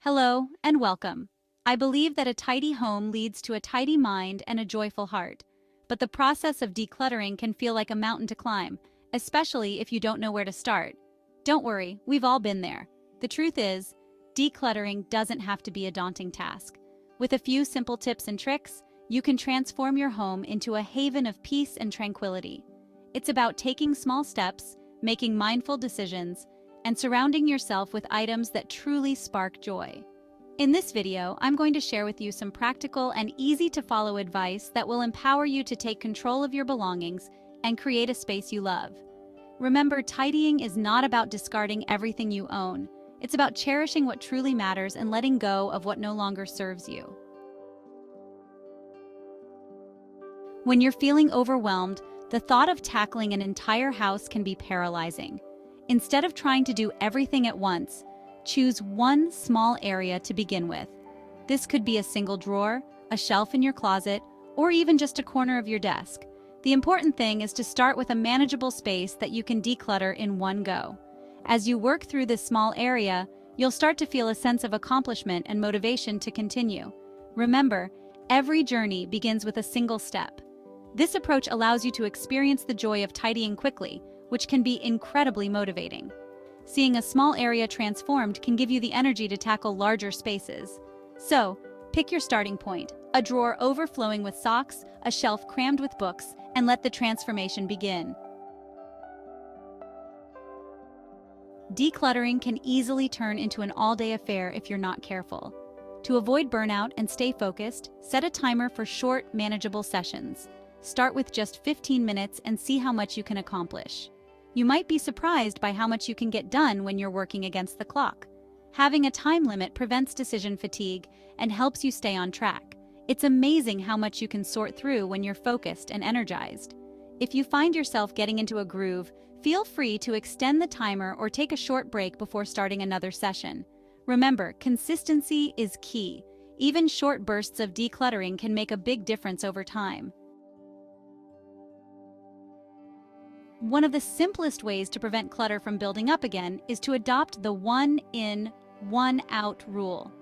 Hello and welcome. I believe that a tidy home leads to a tidy mind and a joyful heart. But the process of decluttering can feel like a mountain to climb, especially if you don't know where to start. Don't worry, we've all been there. The truth is, decluttering doesn't have to be a daunting task. With a few simple tips and tricks, you can transform your home into a haven of peace and tranquility. It's about taking small steps, making mindful decisions, and surrounding yourself with items that truly spark joy. In this video, I'm going to share with you some practical and easy-to-follow advice that will empower you to take control of your belongings and create a space you love. Remember, tidying is not about discarding everything you own. It's about cherishing what truly matters and letting go of what no longer serves you. When you're feeling overwhelmed, the thought of tackling an entire house can be paralyzing. Instead of trying to do everything at once, choose one small area to begin with. This could be a single drawer, a shelf in your closet, or even just a corner of your desk. The important thing is to start with a manageable space that you can declutter in one go. As you work through this small area, you'll start to feel a sense of accomplishment and motivation to continue. Remember, every journey begins with a single step. This approach allows you to experience the joy of tidying quickly, which can be incredibly motivating. Seeing a small area transformed can give you the energy to tackle larger spaces. So, pick your starting point, a drawer overflowing with socks, a shelf crammed with books, and let the transformation begin. Decluttering can easily turn into an all-day affair if you're not careful. To avoid burnout and stay focused, set a timer for short, manageable sessions. Start with just 15 minutes and see how much you can accomplish. You might be surprised by how much you can get done when you're working against the clock. Having a time limit prevents decision fatigue and helps you stay on track. It's amazing how much you can sort through when you're focused and energized. If you find yourself getting into a groove, feel free to extend the timer or take a short break before starting another session. Remember, consistency is key. Even short bursts of decluttering can make a big difference over time. One of the simplest ways to prevent clutter from building up again is to adopt the one in, one out rule.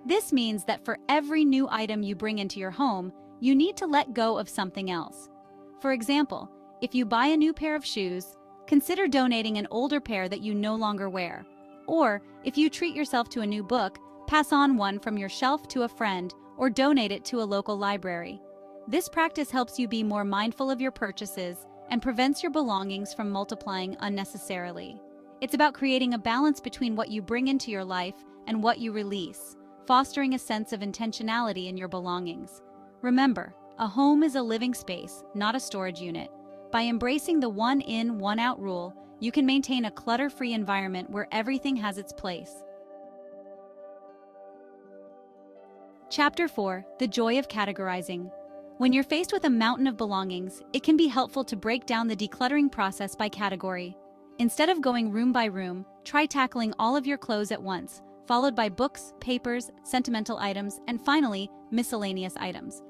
This means that for every new item you bring into your home, you need to let go of something else. For example, if you buy a new pair of shoes, consider donating an older pair that you no longer wear. Or, if you treat yourself to a new book, pass on one from your shelf to a friend or donate it to a local library. This practice helps you be more mindful of your purchases and prevents your belongings from multiplying unnecessarily. It's about creating a balance between what you bring into your life and what you release, fostering a sense of intentionality in your belongings. Remember, a home is a living space, not a storage unit. By embracing the one in, one out rule, you can maintain a clutter-free environment where everything has its place. Chapter 4: The Joy of Categorizing. When you're faced with a mountain of belongings, it can be helpful to break down the decluttering process by category. Instead of going room by room, try tackling all of your clothes at once, followed by books, papers, sentimental items, and finally, miscellaneous items.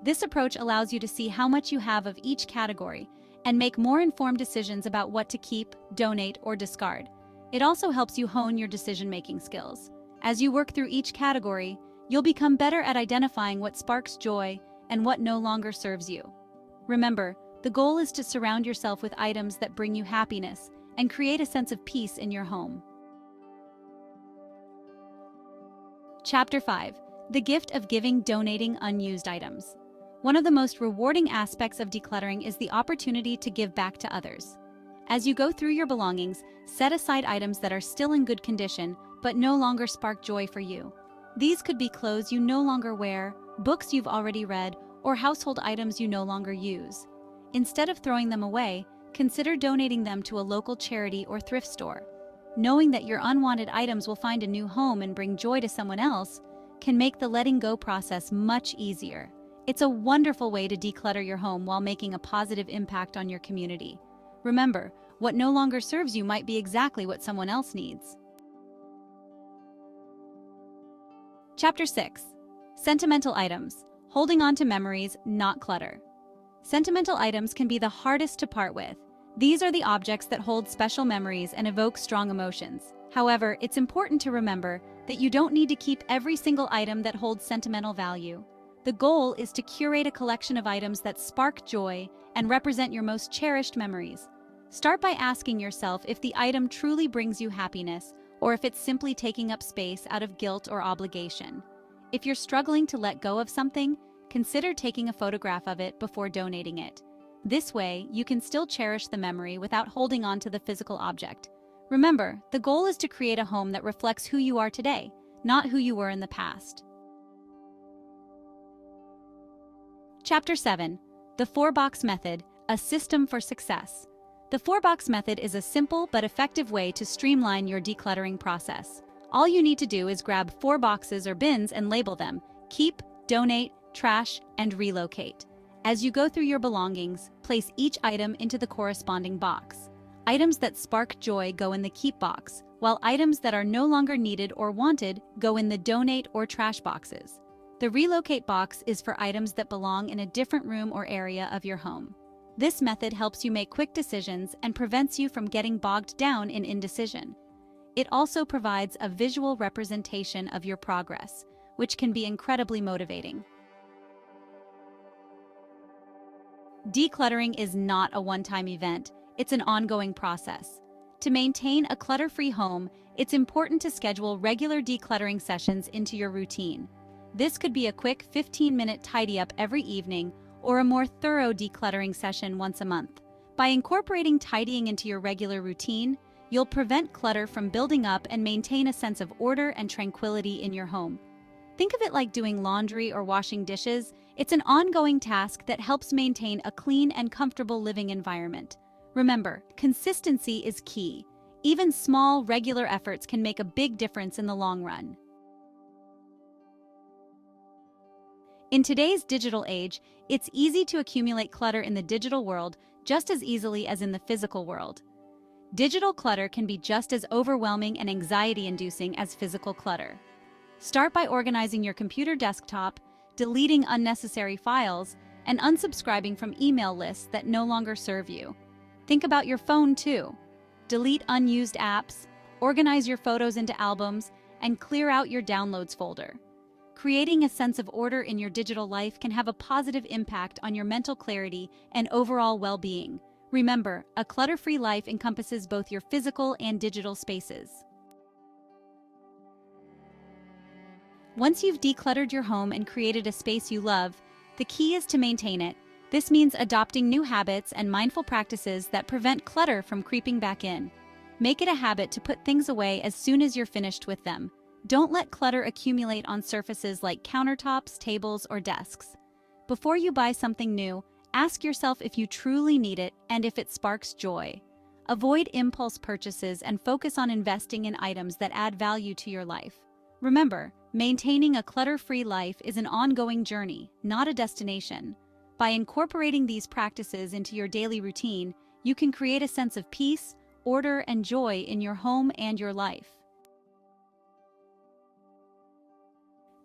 This approach allows you to see how much you have of each category and make more informed decisions about what to keep, donate, or discard. It also helps you hone your decision-making skills. As you work through each category, you'll become better at identifying what sparks joy and what no longer serves you. Remember, the goal is to surround yourself with items that bring you happiness and create a sense of peace in your home. Chapter 5: The Gift of Donating Unused Items. One of the most rewarding aspects of decluttering is the opportunity to give back to others. As you go through your belongings, set aside items that are still in good condition but no longer spark joy for you. These could be clothes you no longer wear, books you've already read, or household items you no longer use. Instead of throwing them away, consider donating them to a local charity or thrift store. Knowing that your unwanted items will find a new home and bring joy to someone else can make the letting go process much easier. It's a wonderful way to declutter your home while making a positive impact on your community. Remember, what no longer serves you might be exactly what someone else needs. Chapter 6: Sentimental Items. Holding on to memories, not clutter. Sentimental items can be the hardest to part with. These are the objects that hold special memories and evoke strong emotions. However, it's important to remember that you don't need to keep every single item that holds sentimental value. The goal is to curate a collection of items that spark joy and represent your most cherished memories. Start by asking yourself if the item truly brings you happiness or if it's simply taking up space out of guilt or obligation. If you're struggling to let go of something, consider taking a photograph of it before donating it. This way, you can still cherish the memory without holding on to the physical object. Remember, the goal is to create a home that reflects who you are today, not who you were in the past. Chapter 7. The 4-Box Method, a System for Success. The 4-Box Method is a simple but effective way to streamline your decluttering process. All you need to do is grab 4 boxes or bins and label them: keep, donate, trash, and relocate. As you go through your belongings, place each item into the corresponding box. Items that spark joy go in the keep box, while items that are no longer needed or wanted go in the donate or trash boxes. The relocate box is for items that belong in a different room or area of your home. This method helps you make quick decisions and prevents you from getting bogged down in indecision. It also provides a visual representation of your progress, which can be incredibly motivating. Decluttering is not a one-time event, it's an ongoing process. To maintain a clutter-free home, it's important to schedule regular decluttering sessions into your routine. This could be a quick 15-minute tidy-up every evening or a more thorough decluttering session once a month. By incorporating tidying into your regular routine, you'll prevent clutter from building up and maintain a sense of order and tranquility in your home. Think of it like doing laundry or washing dishes. It's an ongoing task that helps maintain a clean and comfortable living environment. Remember, consistency is key. Even small, regular efforts can make a big difference in the long run. In today's digital age, it's easy to accumulate clutter in the digital world just as easily as in the physical world. Digital clutter can be just as overwhelming and anxiety-inducing as physical clutter. Start by organizing your computer desktop, deleting unnecessary files, and unsubscribing from email lists that no longer serve you. Think about your phone too. Delete unused apps, organize your photos into albums, and clear out your downloads folder. Creating a sense of order in your digital life can have a positive impact on your mental clarity and overall well-being. Remember, a clutter-free life encompasses both your physical and digital spaces. Once you've decluttered your home and created a space you love, the key is to maintain it. This means adopting new habits and mindful practices that prevent clutter from creeping back in. Make it a habit to put things away as soon as you're finished with them. Don't let clutter accumulate on surfaces like countertops, tables, or desks. Before you buy something new, ask yourself if you truly need it and if it sparks joy. Avoid impulse purchases and focus on investing in items that add value to your life. Remember, maintaining a clutter-free life is an ongoing journey, not a destination. By incorporating these practices into your daily routine, you can create a sense of peace, order, and joy in your home and your life.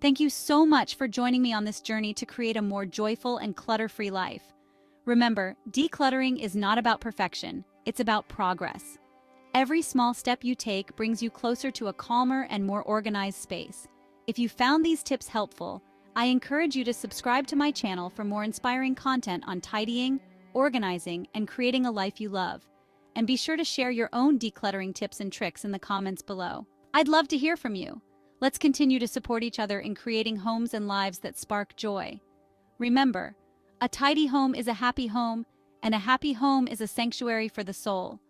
Thank you so much for joining me on this journey to create a more joyful and clutter-free life. Remember, decluttering is not about perfection, it's about progress. Every small step you take brings you closer to a calmer and more organized space. If you found these tips helpful, I encourage you to subscribe to my channel for more inspiring content on tidying, organizing, and creating a life you love. And be sure to share your own decluttering tips and tricks in the comments below. I'd love to hear from you. Let's continue to support each other in creating homes and lives that spark joy. Remember, a tidy home is a happy home, and a happy home is a sanctuary for the soul.